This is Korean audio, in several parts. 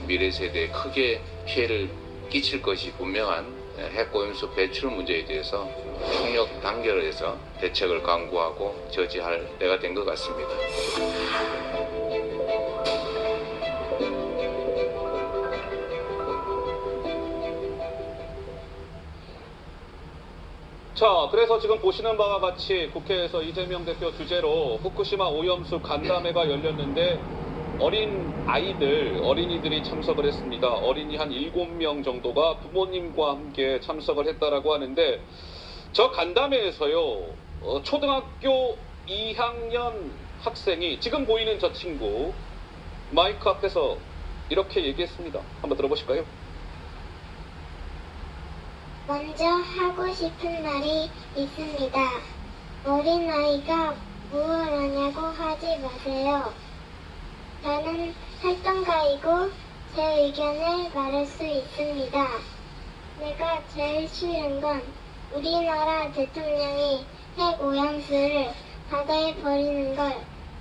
미래 세대에 크게 피해를 끼칠 것이 분명한 핵오염수 배출 문제에 대해서 총력 단결해서 대책을 강구하고 저지할 때가 된 것 같습니다. 자, 그래서 지금 보시는 바와 같이 국회에서 이재명 대표 주재로 후쿠시마 오염수 간담회가 열렸는데 어린이들이 참석을 했습니다. 어린이 한 7명 정도가 부모님과 함께 참석을 했다라고 하는데 저 간담회에서요, 초등학교 2학년 학생이 지금 보이는 저 친구 마이크 앞에서 이렇게 얘기했습니다. 한번 들어보실까요? 먼저 하고 싶은 말이 있습니다. 어린아이가 무엇 하냐고 하지 마세요. 저는 활동가이고 제 의견을 말할 수 있습니다. 내가 제일 싫은 건 우리나라 대통령이 핵오염수를 바다에 버리는 걸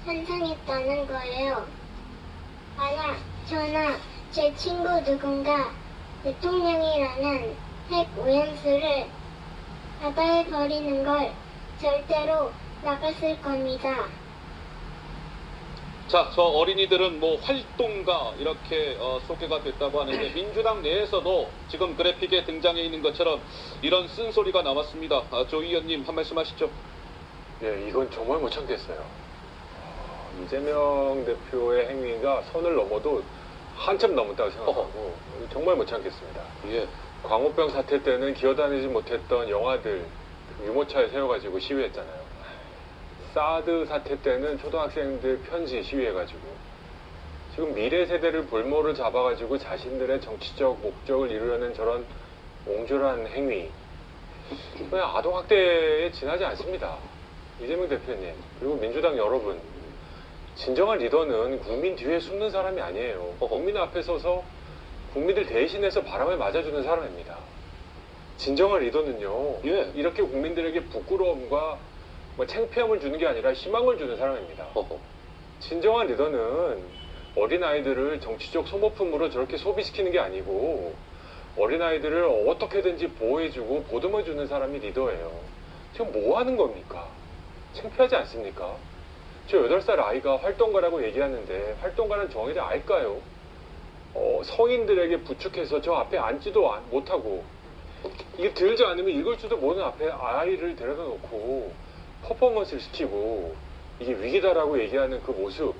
찬성했다는 거예요. 만약 저나 제 친구 누군가 대통령이라면 핵오염수를 바다에 버리는 걸 절대로 막았을 겁니다. 자, 저 어린이들은 뭐 활동가 이렇게 소개가 됐다고 하는데 민주당 내에서도 지금 그래픽에 등장해 있는 것처럼 이런 쓴소리가 나왔습니다. 조 의원님 한 말씀 하시죠. 예, 이건 정말 못 참겠어요. 이재명 대표의 행위가 선을 넘어도 한참 넘었다고 생각하고 정말 못 참겠습니다. 예. 광우병 사태 때는 기어다니지 못했던 영화들 유모차에 세워가지고 시위했잖아요. 사드 사태 때는 초등학생들 편지 시위해가지고 지금 미래 세대를 볼모를 잡아가지고 자신들의 정치적 목적을 이루려는 저런 옹졸한 행위, 그냥 아동학대에 지나지 않습니다. 이재명 대표님 그리고 민주당 여러분, 진정한 리더는 국민 뒤에 숨는 사람이 아니에요. 국민 앞에 서서 국민들 대신해서 바람을 맞아주는 사람입니다. 진정한 리더는요, 이렇게 국민들에게 부끄러움과 창피함을 주는 게 아니라 희망을 주는 사람입니다. 진정한 리더는 어린아이들을 정치적 소모품으로 저렇게 소비시키는 게 아니고 어린아이들을 어떻게든지 보호해주고 보듬어주는 사람이 리더예요. 지금 뭐 하는 겁니까? 창피하지 않습니까? 저 8살 아이가 활동가라고 얘기하는데 활동가는 정의를 알까요? 성인들에게 부축해서 저 앞에 앉지도 못하고 이게 들지 않으면 읽을 줄도 모르는 앞에 아이를 데려다 놓고 퍼포먼스를 시키고 이게 위기다라고 얘기하는 그 모습,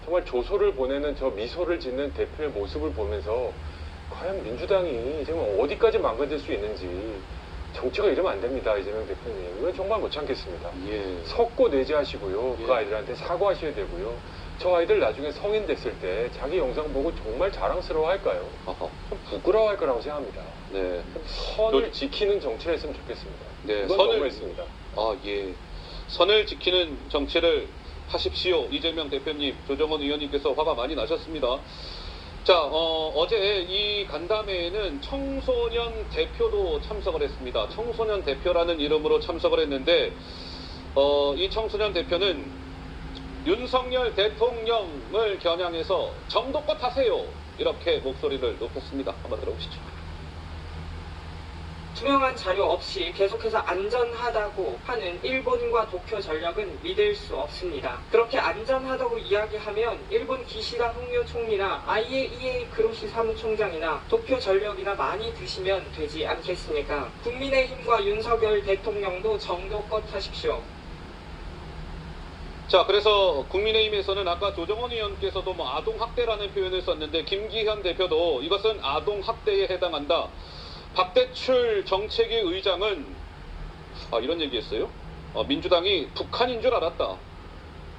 정말 조소를 보내는 저 미소를 짓는 대표의 모습을 보면서 과연 민주당이 지금 어디까지 망가질 수 있는지, 정치가 이러면 안 됩니다. 이재명 대표님, 이건 정말 못 참겠습니다. 석고 내재하시고요, 그 아이들한테 사과하셔야 되고요. 저 아이들 나중에 성인 됐을 때 자기 영상 보고 정말 자랑스러워 할까요? 좀 부끄러워 할 거라고 생각합니다. 네. 선을 지키는 정치를 했으면 좋겠습니다. 네, 선을 했습니다. 선을 지키는 정치를 하십시오. 이재명 대표님, 조정원 의원님께서 화가 많이 나셨습니다. 자, 어제 이 간담회에는 청소년 대표도 참석을 했습니다. 청소년 대표라는 이름으로 참석을 했는데 이 청소년 대표는 윤석열 대통령을 겨냥해서 정도껏 하세요, 이렇게 목소리를 높였습니다. 한번 들어보시죠. 투명한 자료 없이 계속해서 안전하다고 하는 일본과 도쿄 전력은 믿을 수 없습니다. 그렇게 안전하다고 이야기하면 일본 기시다 후미오 총리나 IAEA 그로시 사무총장이나 도쿄 전력이나 많이 드시면 되지 않겠습니까? 국민의힘과 윤석열 대통령도 정도껏 하십시오. 자, 그래서 국민의힘에서는 아까 조정원 의원께서도 뭐 아동학대라는 표현을 썼는데 김기현 대표도 이것은 아동학대에 해당한다. 박대출 정책위 의장은 이런 얘기했어요. 민주당이 북한인 줄 알았다.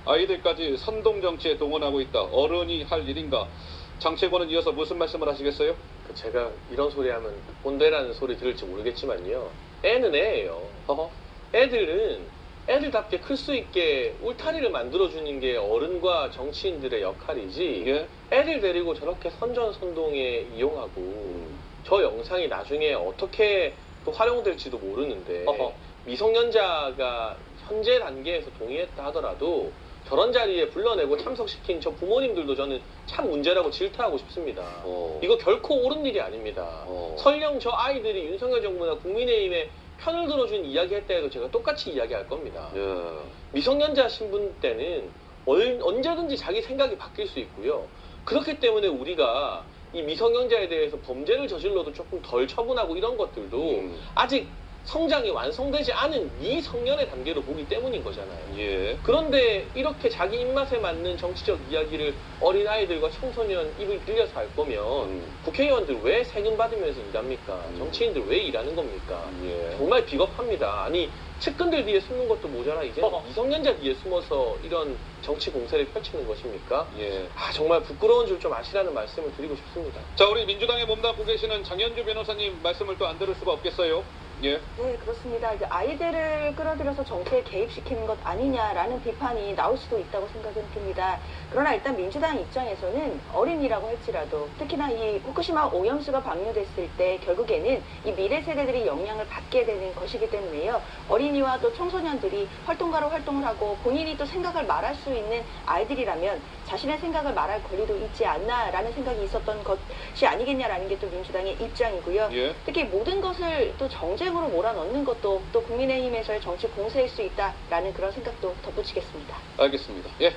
아이들까지 선동정치에 동원하고 있다. 어른이 할 일인가. 장채권은 이어서 무슨 말씀을 하시겠어요? 제가 이런 소리 하면 꼰대라는 소리 들을지 모르겠지만요, 애는 애예요. 애들은 애들답게 클 수 있게 울타리를 만들어주는 게 어른과 정치인들의 역할이지 예. 애들 데리고 저렇게 선전선동에 이용하고 저 영상이 나중에 어떻게 또 활용될지도 모르는데 어허. 미성년자가 현재 단계에서 동의했다 하더라도 저런 자리에 불러내고 참석시킨 저 부모님들도 저는 참 문제라고 질타하고 싶습니다. 이거 결코 옳은 일이 아닙니다. 설령 저 아이들이 윤석열 정부나 국민의힘에 편을 들어준 이야기 했다 해도 제가 똑같이 이야기할 겁니다. 미성년자 신분 때는 언제든지 자기 생각이 바뀔 수 있고요. 그렇기 때문에 우리가 이 미성년자에 대해서 범죄를 저질러도 조금 덜 처분하고 이런 것들도 아직 성장이 완성되지 않은 미성년의 단계로 보기 때문인 거잖아요. 예. 그런데 이렇게 자기 입맛에 맞는 정치적 이야기를 어린아이들과 청소년 입을 빌려서 할 거면 국회의원들 왜 세금 받으면서 일합니까? 정치인들 왜 일하는 겁니까? 예. 정말 비겁합니다. 아니 측근들 뒤에 숨는 것도 모자라 이제 미성년자 뒤에 숨어서 이런 정치 공세를 펼치는 것입니까? 예. 아 정말 부끄러운 줄 좀 아시라는 말씀을 드리고 싶습니다. 자, 우리 민주당에 몸담고 계시는 장현주 변호사님 말씀을 또 안 들을 수가 없겠어요. 예. 네, 그렇습니다. 이제 아이들을 끌어들여서 정치에 개입시키는 것 아니냐라는 비판이 나올 수도 있다고 생각은 듭니다. 그러나 일단 민주당 입장에서는 어린이라고 할지라도 특히나 이 후쿠시마 오염수가 방류됐을 때 결국에는 이 미래 세대들이 영향을 받게 되는 것이기 때문에요. 어린이와 또 청소년들이 활동가로 활동을 하고 본인이 또 생각을 말할 수 있는 아이들이라면 자신의 생각을 말할 권리도 있지 않나라는 생각이 있었던 것이 아니겠냐라는 게 또 민주당의 입장이고요. 예. 특히 모든 것을 또 정쟁으로 몰아넣는 것도 또 국민의힘에서의 정치 공세일 수 있다라는 그런 생각도 덧붙이겠습니다. 알겠습니다. 예.